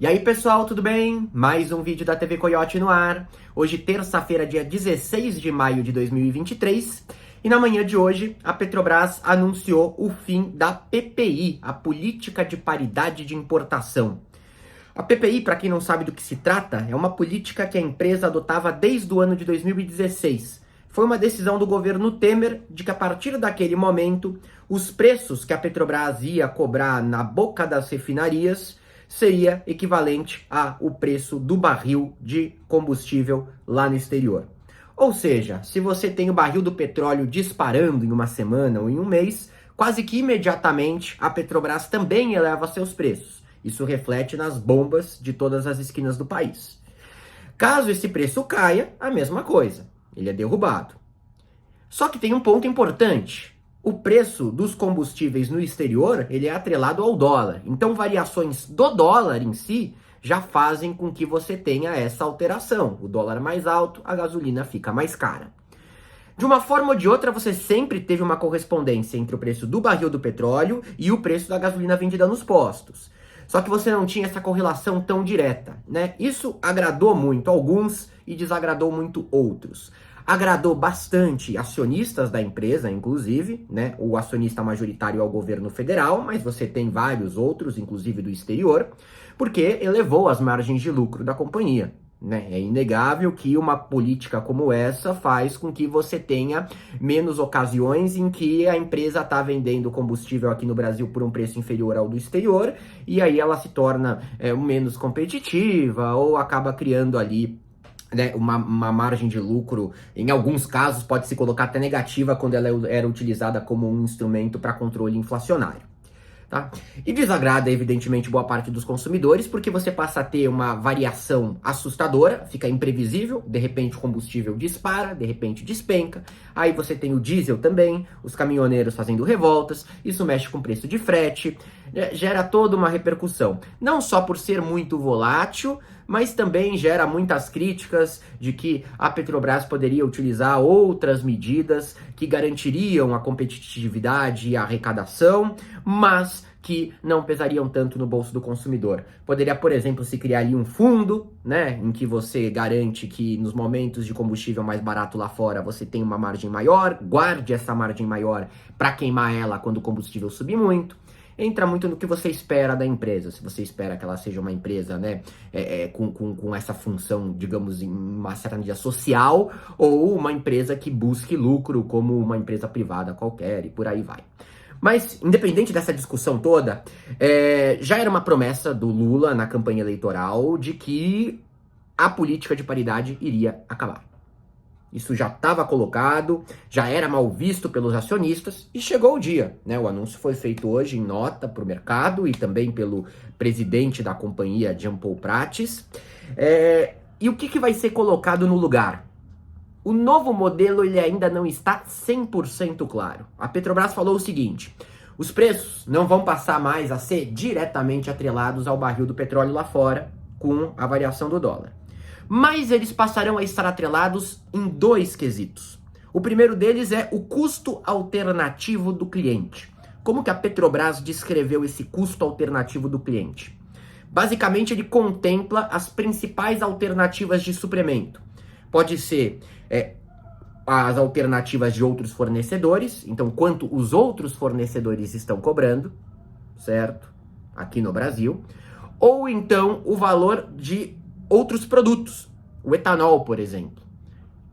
E aí pessoal, tudo bem? Mais um vídeo da TV Coiote no ar. Hoje, terça-feira, dia 16 de maio de 2023. E na manhã de hoje, a Petrobras anunciou o fim da PPI, a Política de Paridade de Importação. A PPI, para quem não sabe do que se trata, é uma política que a empresa adotava desde o ano de 2016. Foi uma decisão do governo Temer de que a partir daquele momento, os preços que a Petrobras ia cobrar na boca das refinarias seria equivalente ao preço do barril de combustível lá no exterior. Ou seja, se você tem o barril do petróleo disparando em uma semana ou em um mês, quase que imediatamente a Petrobras também eleva seus preços. Isso reflete nas bombas de todas as esquinas do país. Caso esse preço caia, a mesma coisa, ele é derrubado. Só que tem um ponto importante. O preço dos combustíveis no exterior, ele é atrelado ao dólar. Então, variações do dólar em si já fazem com que você tenha essa alteração. O dólar mais alto, a gasolina fica mais cara. De uma forma ou de outra, você sempre teve uma correspondência entre o preço do barril do petróleo e o preço da gasolina vendida nos postos. Só que você não tinha essa correlação tão direta, né? Isso agradou muito alguns e desagradou muito outros. Agradou bastante acionistas da empresa, inclusive, né? O acionista majoritário é o governo federal, mas você tem vários outros, inclusive do exterior, porque elevou as margens de lucro da companhia. Né? É inegável que uma política como essa faz com que você tenha menos ocasiões em que a empresa está vendendo combustível aqui no Brasil por um preço inferior ao do exterior, e aí ela se torna menos competitiva ou acaba criando ali, né, uma margem de lucro, em alguns casos pode se colocar até negativa quando ela era utilizada como um instrumento para controle inflacionário. Tá? E desagrada, evidentemente, boa parte dos consumidores, porque você passa a ter uma variação assustadora, fica imprevisível, de repente o combustível dispara, de repente despenca, aí você tem o diesel também, os caminhoneiros fazendo revoltas, isso mexe com o preço de frete, gera toda uma repercussão, não só por ser muito volátil, mas também gera muitas críticas de que a Petrobras poderia utilizar outras medidas que garantiriam a competitividade e a arrecadação, mas que não pesariam tanto no bolso do consumidor. Poderia, por exemplo, se criar ali um fundo, né, em que você garante que nos momentos de combustível mais barato lá fora você tem uma margem maior, guarde essa margem maior para queimar ela quando o combustível subir muito. Entra muito no que você espera da empresa. Se você espera que ela seja uma empresa, né, com essa função, digamos, em uma certa medida social, ou uma empresa que busque lucro como uma empresa privada qualquer, e por aí vai. Mas, independente dessa discussão toda, já era uma promessa do Lula na campanha eleitoral de que a política de paridade iria acabar. Isso já estava colocado, já era mal visto pelos acionistas e chegou o dia, né? O anúncio foi feito hoje em nota para o mercado e também pelo presidente da companhia, Jean Paul Prates. E o que vai ser colocado no lugar? O novo modelo ele ainda não está 100% claro. A Petrobras falou o seguinte: os preços não vão passar mais a ser diretamente atrelados ao barril do petróleo lá fora com a variação do dólar. Mas eles passarão a estar atrelados em dois quesitos. O primeiro deles é o custo alternativo do cliente. Como que a Petrobras descreveu esse custo alternativo do cliente? Basicamente, ele contempla as principais alternativas de suprimento. Pode ser as alternativas de outros fornecedores, então quanto os outros fornecedores estão cobrando, certo? Aqui no Brasil. Ou então o valor de outros produtos, o etanol, por exemplo.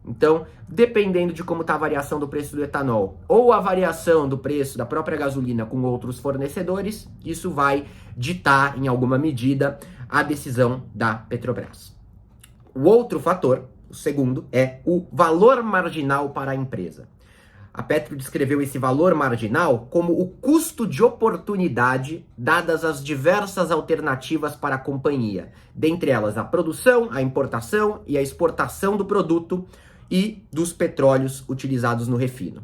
Então, dependendo de como está a variação do preço do etanol ou a variação do preço da própria gasolina com outros fornecedores, isso vai ditar, em alguma medida, a decisão da Petrobras. O outro fator, o segundo, é o valor marginal para a empresa. A Petro descreveu esse valor marginal como o custo de oportunidade dadas as diversas alternativas para a companhia, dentre elas a produção, a importação e a exportação do produto e dos petróleos utilizados no refino.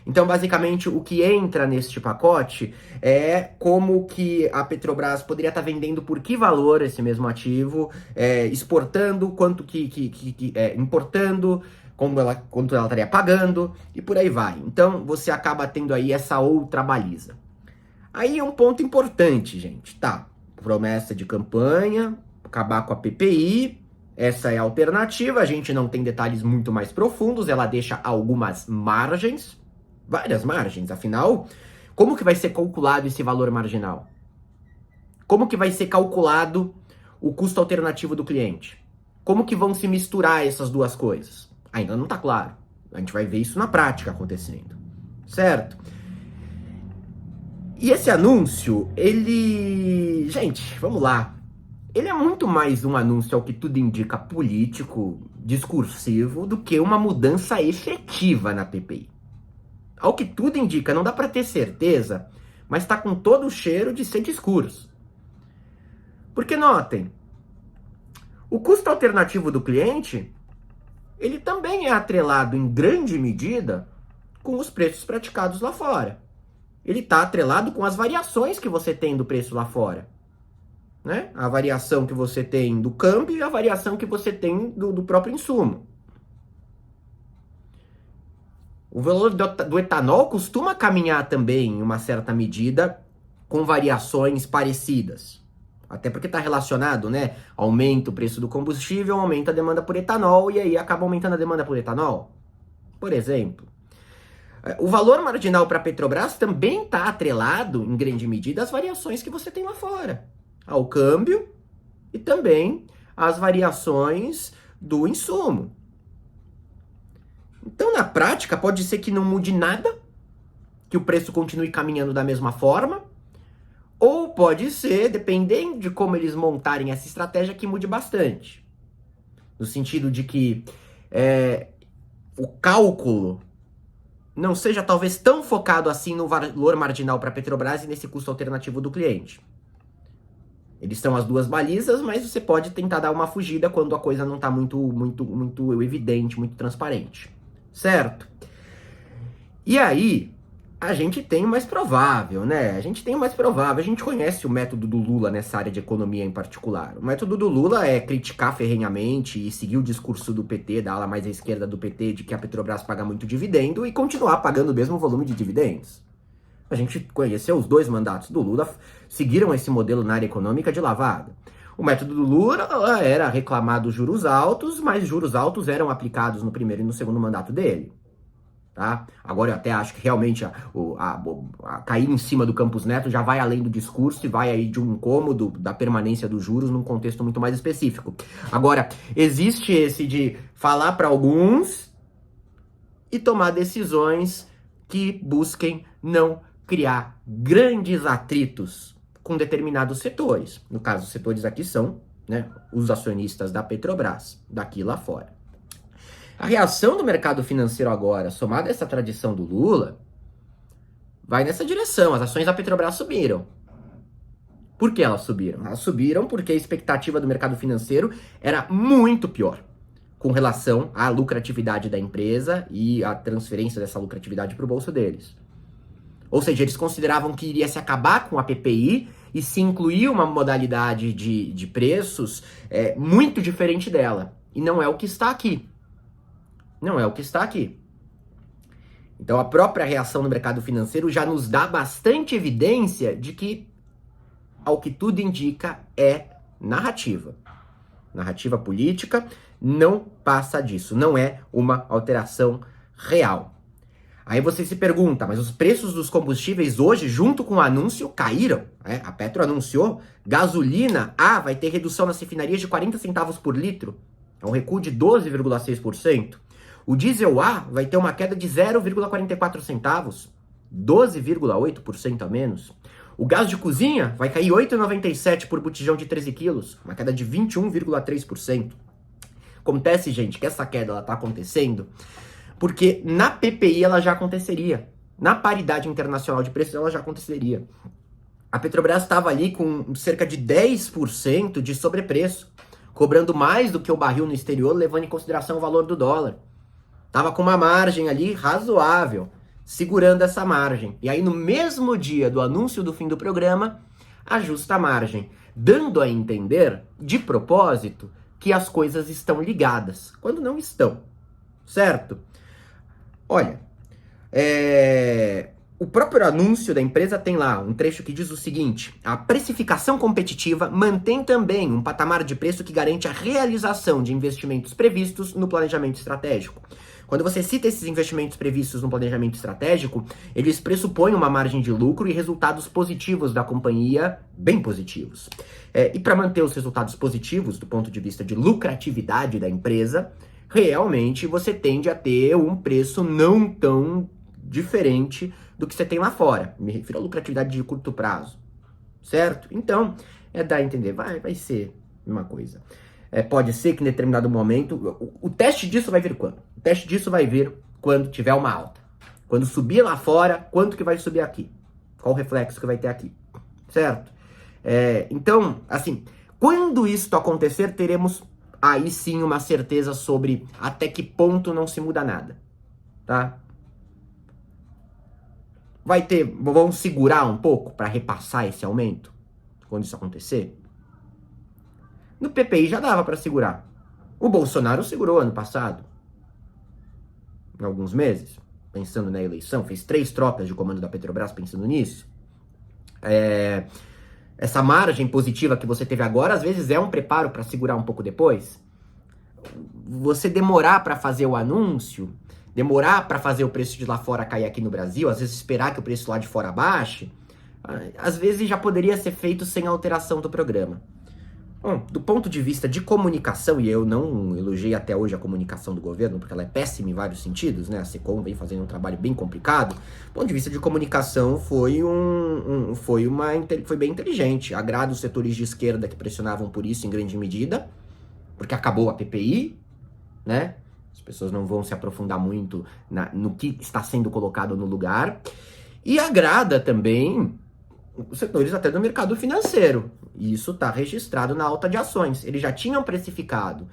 Então, basicamente, o que entra neste pacote é como que a Petrobras poderia estar vendendo por que valor esse mesmo ativo, exportando, quanto importando, quanto ela estaria pagando, e por aí vai. Então, você acaba tendo aí essa outra baliza. Aí é um ponto importante, gente, tá? Promessa de campanha, acabar com a PPI, essa é a alternativa, a gente não tem detalhes muito mais profundos, ela deixa algumas margens, várias margens, afinal, como que vai ser calculado esse valor marginal? Como que vai ser calculado o custo alternativo do cliente? Como que vão se misturar essas duas coisas? Ainda não está claro. A gente vai ver isso na prática acontecendo, certo? E esse anúncio, ele... Gente, vamos lá. Ele é muito mais um anúncio, ao que tudo indica, político, discursivo, do que uma mudança efetiva na PPI. Ao que tudo indica, não dá para ter certeza, mas está com todo o cheiro de ser discurso. Porque notem, o custo alternativo do cliente, ele também é atrelado em grande medida com os preços praticados lá fora. Ele está atrelado com as variações que você tem do preço lá fora. Né? A variação que você tem do câmbio e a variação que você tem do próprio insumo. O valor do etanol costuma caminhar também, em uma certa medida, com variações parecidas. Até porque está relacionado, né? Aumenta o preço do combustível, aumenta a demanda por etanol, e aí acaba aumentando a demanda por etanol. Por exemplo. O valor marginal para a Petrobras também está atrelado, em grande medida, às variações que você tem lá fora. Ao câmbio e também às variações do insumo. Então, na prática, pode ser que não mude nada, que o preço continue caminhando da mesma forma, ou pode ser, dependendo de como eles montarem essa estratégia, que mude bastante. No sentido de que o cálculo não seja talvez tão focado assim no valor marginal para a Petrobras e nesse custo alternativo do cliente. Eles são as duas balizas, mas você pode tentar dar uma fugida quando a coisa não está muito evidente, muito transparente. Certo? E aí, a gente tem o mais provável, né? A gente conhece o método do Lula nessa área de economia em particular. O método do Lula é criticar ferrenhamente e seguir o discurso do PT, da ala mais à esquerda do PT, de que a Petrobras paga muito dividendo e continuar pagando o mesmo volume de dividendos. A gente conheceu os dois mandatos do Lula, seguiram esse modelo na área econômica de lavada. O método do Lula era reclamar dos juros altos, mas juros altos eram aplicados no primeiro e no segundo mandato dele. Tá? Agora eu até acho que realmente a cair em cima do Campos Neto já vai além do discurso e vai aí de um incômodo da permanência dos juros num contexto muito mais específico. Agora, existe esse de falar para alguns e tomar decisões que busquem não criar grandes atritos com determinados setores. No caso, os setores aqui são, né, os acionistas da Petrobras, daqui lá fora. A reação do mercado financeiro agora, somada a essa tradição do Lula, vai nessa direção. As ações da Petrobras subiram. Por que elas subiram? Elas subiram porque a expectativa do mercado financeiro era muito pior com relação à lucratividade da empresa e à transferência dessa lucratividade para o bolso deles. Ou seja, eles consideravam que iria se acabar com a PPI e se incluir uma modalidade de preços muito diferente dela. E não é o que está aqui. Não é o que está aqui. Então a própria reação no mercado financeiro já nos dá bastante evidência de que, ao que tudo indica, é narrativa. Narrativa política não passa disso. Não é uma alteração real. Aí você se pergunta, mas os preços dos combustíveis hoje, junto com o anúncio, caíram. A Petro anunciou, gasolina vai ter redução nas refinarias de 40 centavos por litro. É um recuo de 12,6%. O diesel A vai ter uma queda de 0,44 centavos, 12,8% a menos. O gás de cozinha vai cair 8,97 por botijão de 13 quilos, uma queda de 21,3%. Acontece, gente, que essa queda está acontecendo porque na PPI ela já aconteceria. Na paridade internacional de preços ela já aconteceria. A Petrobras estava ali com cerca de 10% de sobrepreço, cobrando mais do que o barril no exterior, levando em consideração o valor do dólar. Tava com uma margem ali razoável, segurando essa margem. E aí no mesmo dia do anúncio do fim do programa, ajusta a margem, dando a entender, de propósito, que as coisas estão ligadas, quando não estão, certo? Olha, O próprio anúncio da empresa tem lá um trecho que diz o seguinte: a precificação competitiva mantém também um patamar de preço que garante a realização de investimentos previstos no planejamento estratégico. Quando você cita esses investimentos previstos no planejamento estratégico, eles pressupõem uma margem de lucro e resultados positivos da companhia, bem positivos. E para manter os resultados positivos do ponto de vista de lucratividade da empresa, realmente você tende a ter um preço não tão diferente do que você tem lá fora. Me refiro à lucratividade de curto prazo, certo? Então, dá a entender, vai ser uma coisa. Pode ser que em determinado momento, o teste disso vai vir quando? O teste disso vai vir quando tiver uma alta. Quando subir lá fora, quanto que vai subir aqui? Qual o reflexo que vai ter aqui? Certo? Então, assim, quando isso acontecer, teremos aí sim uma certeza sobre até que ponto não se muda nada, tá? Vão segurar um pouco para repassar esse aumento quando isso acontecer? No PPI já dava para segurar. O Bolsonaro segurou ano passado, em alguns meses, pensando na eleição, fez 3 tropas de comando da Petrobras pensando nisso. Essa margem positiva que você teve agora, às vezes é um preparo para segurar um pouco depois. Você demorar para fazer o anúncio, demorar para fazer o preço de lá fora cair aqui no Brasil, às vezes esperar que o preço lá de fora baixe, às vezes já poderia ser feito sem alteração do programa. Bom, do ponto de vista de comunicação, e eu não elogiei até hoje a comunicação do governo, porque ela é péssima em vários sentidos, né? A Secom vem fazendo um trabalho bem complicado. Do ponto de vista de comunicação, foi bem inteligente. Agrada os setores de esquerda que pressionavam por isso em grande medida, porque acabou a PPI, né? As pessoas não vão se aprofundar muito no que está sendo colocado no lugar. E agrada também os setores até do mercado financeiro. E isso está registrado na alta de ações. Eles já tinham precificado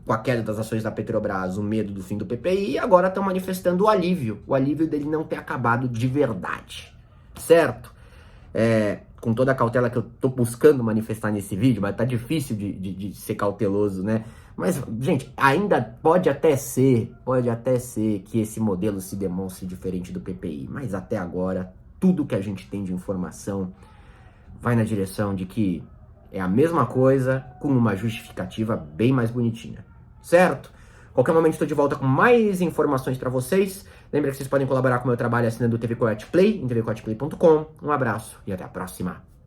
com a queda das ações da Petrobras o medo do fim do PPI e agora estão manifestando o alívio dele não ter acabado de verdade, certo? Com toda a cautela que eu tô buscando manifestar nesse vídeo, mas tá difícil de ser cauteloso, né? Mas, gente, ainda pode até ser que esse modelo se demonstre diferente do PPI, mas até agora tudo que a gente tem de informação vai na direção de que é a mesma coisa com uma justificativa bem mais bonitinha, certo? Qualquer momento estou de volta com mais informações para vocês. Lembra que vocês podem colaborar com o meu trabalho assinando o TV Coyote Play, em tvcoyoteplay.com. Um abraço e até a próxima.